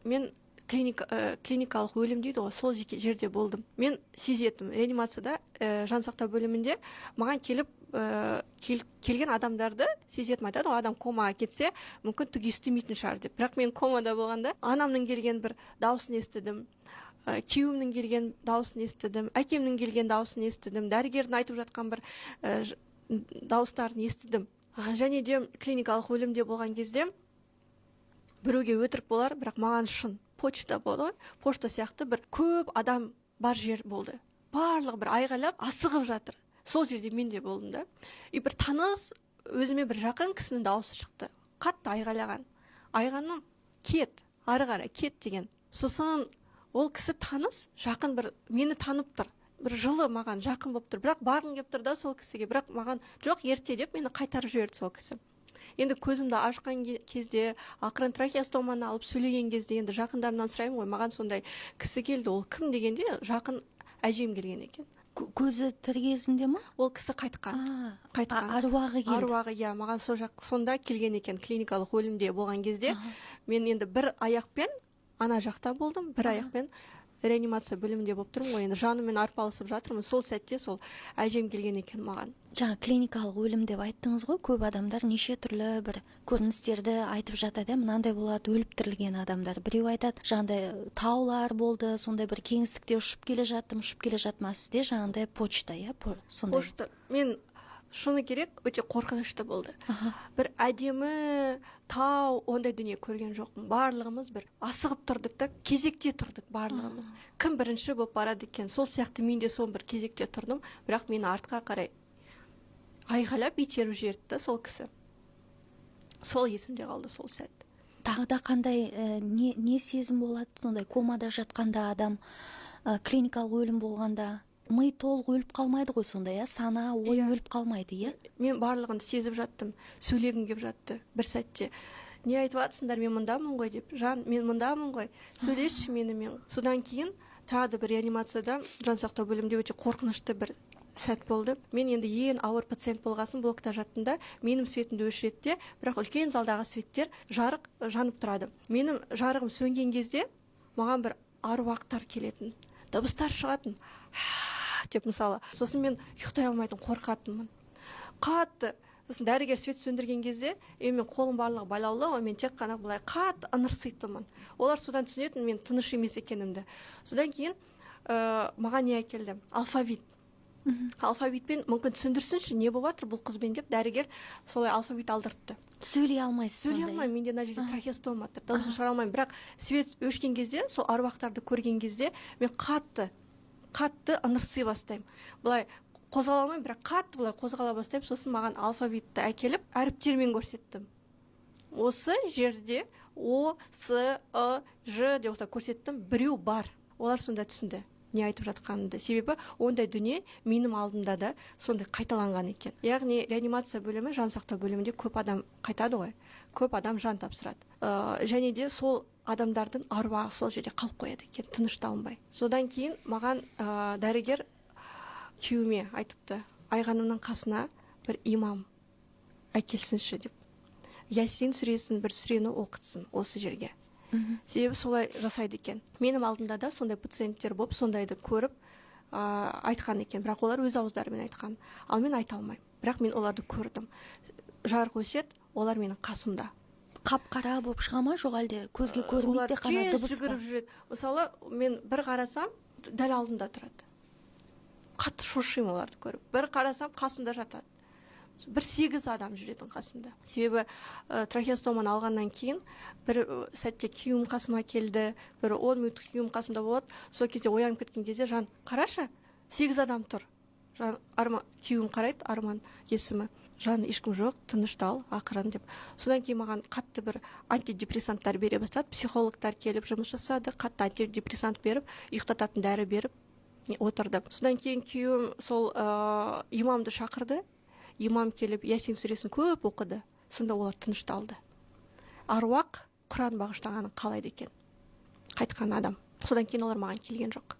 мен клиникалық өлім дейді ғой, сол жерде болдым. Мен сезетім, реанимацияда жансақтау бөлімінде маған келген адамдарды сезетім, айтады ғой, адам комаға кетсе мүмкін түк естімейтін шығар деп. Бірақ мен комада болғанда анамның келген бір дауысын естідім, күйеуімнің келген дауысын естідім, әкемнің келген дауысын естідім, дәрігердің айтып жатқан бір дауыстарын естідім. Және де клиникалық өлімде болған кезде біреуге өтірік болар, бірақ маған шын. Почта болды ғой, почта сияқты бір көп адам бар жер болды. Барлығы бір айғайлап асығып жатыр. Сол жерде мен де болдым да. И бір таныс, өзіме бір жақын кісінің дауысы шықты. Қатты айғайлаған. Айғаным кет, ары қарай кет деген. Сосын ол кісі таныс, жақын, бір мені танып тұр. Бір жылы маған жақын болып тұр. Бірақ барғым келіп тұр да сол кісіге. Бірақ маған жоқ, ерте деп мені қайтарып жіберді сол кісі. Енді көзімді ашқан кезде, ақырын трахеостоманы алып сөйлеген кезде енді жақындарымнан сұраймын ғой, маған сондай кісі келді. Ол кім дегенде жақын әжем келген екен. Көзі тірі кезінде ма? Ол кісі қайтқан. Аруағы келді. Аруағы, иә, маған сонда келген екен. Клиникалық өлімде болған кезде мен енді бір аяқпен ана жақта болдым, бір аяқпен реанимация бөлімінде болып тұрмын ғой, енді жаныммен арпалысып жатырмын. Сол сәтте сол әжем келген екен маған. Жаңа клиникалық өлім деп айттыңыз ғой, көп адамдар неше түрлі бір көріністерді айтып жатады, мынандай болады, өліп тірілген адамдар. Біреу айтады, жаңағыдай таулар болды, сондай бір кеңістікте ұшып келе жатма, сізде жаңағыдай почта, иә, сондай. Почта, мен шыны керек, өте қорқынышты болды. Бір әдемі тау, ондай дүние көрген жоқпын. Барлығымыз бір асығып тұрдық та, кезекте тұрдық барлығымыз. Кім бірінші болып барады екен, сол сияқты мен де сол бір кезекте тұрдым, бірақ мені артқа қарай айғайлап итеріп жіберді да сол кісі. Сол есімде қалды сол сәт. Тағы да қандай не сезім болады сондай комада жатқанда адам, клиникалық өлім болғанда? Ми толық өліп қалмайды ғой сонда, иә? Сана, ой өліп қалмайды, иә? Мен барлығын сезіп жаттым, сөйлегім келіп жатты бір сәтте. Не айтып жатсыңдар, мен мұндамын ғой деп. Жан, мен мұндамын ғой, сөйлесші мен. Содан кейін тағы да бір реанимацияда, жансақтау бөлімінде өте қорқынышты бір сәт болды. Мен енді ең ауыр пациент болғасын, блокта жаттында менің светімді өшіреді, бірақ үлкен залдағы светтер жарық жанып тұрады. Менің жарығым сөнген кезде маған бір аруақтар келетін, дыбыстар шығатын деп, мысалы. Сосын мен ұйықтай алмайтын, қорқатынмын қатты. Сосын дәрігер свет сөндірген кезде мен қолым барлығы байлаулы ғой, мен тек қана былай қатты ыңырситынмын. Олар содан түсінетін мен тыныш емес екенімді. Содан кейін маған не әкелді? Алфавит. Алфавитпен мүмкін түсіндірсінші, не болып жатыр бұл қызбен деп, дәрігер солай алфавит алдыртты. Сөйлей алмайсыз сонда? Сөйлей алмаймын, менде мына жерде трахеостома тұр, дауысын шығара алмаймын. Бірақ свет өшкен кезде, сол аруақтарды көрген кезде мен қатты ыңырси бастаймын. Былай қозғала алмаймын, бірақ қатты былай қозғала бастаймын. Сосын маған алфавитті әкеліп, әріптермен көрсеттім. Осы жерде О, С, Ж деп осылай көрсеттім. Біреу бар. Олар сонда түсінді не айтып жатқанымды. Себебі ондай дүние менің алдымда да сондай қайталанған екен. Яғни реанимация бөлімі, жансақтау бөлімінде көп адам қайтады ғой. Көп адам жан тапсырады. Және де сол адамдардың аруағы сол жерде қалып қояды екен, тынышталынбай. Содан кейін маған дәрігер күйеуіме айтыпты, Айғанымның қасына бір имам әкелсінші деп. Ясин сүресін бір сүрені оқытсын осы жерге. Себебі солай жасайды екен. Менің алдымда да сондай пациенттер болып, сондайды көріп айтқан екен. Бірақ олар өз ауыздарымен айтқан. Ал мен айта алмаймын. Бірақ мен оларды көрдім. Жарық өсет, олар менің қасымда. Қап-қара болып шыға ма, жоқ әлде көзге көрінбейді, қана дыбыс па? Жүгіріп жүреді. Мысалы, мен бір қарасам, дәл алдымда тұрады. Қатты шошимын оларды көріп. Bir қарасам, қасымда жатады. Бір 8 адам жүретін қасымда. Себебі трахеостоманы алғаннан кейін бір сәтте күйеуім қасыма келді, бір 10 минут күйеуім қасымда болады. Сол кезде оянып кеткен кезде, жан, қарашы, 8 адам тұр. Жан, күйеуім қарайды, Арман есімі. Жан, ешкім жоқ, тыныштал, ақырын деп. Содан кейін маған қатты бір антидепрессанттар бере бастады. Психологтар келіп жұмыс жасады, қатты антидепрессант беріп, ұйықтататын дәрі беріп отырды. Содан кейін күйеуім сол имамды шақырды. Имам келіп Ясин сүресін көп оқыды. Сонда олар тынышталды. Аруақ Құран бағыштағанын қалайды екен. Қайтқан адам. Содан кейін олар маған келген жоқ.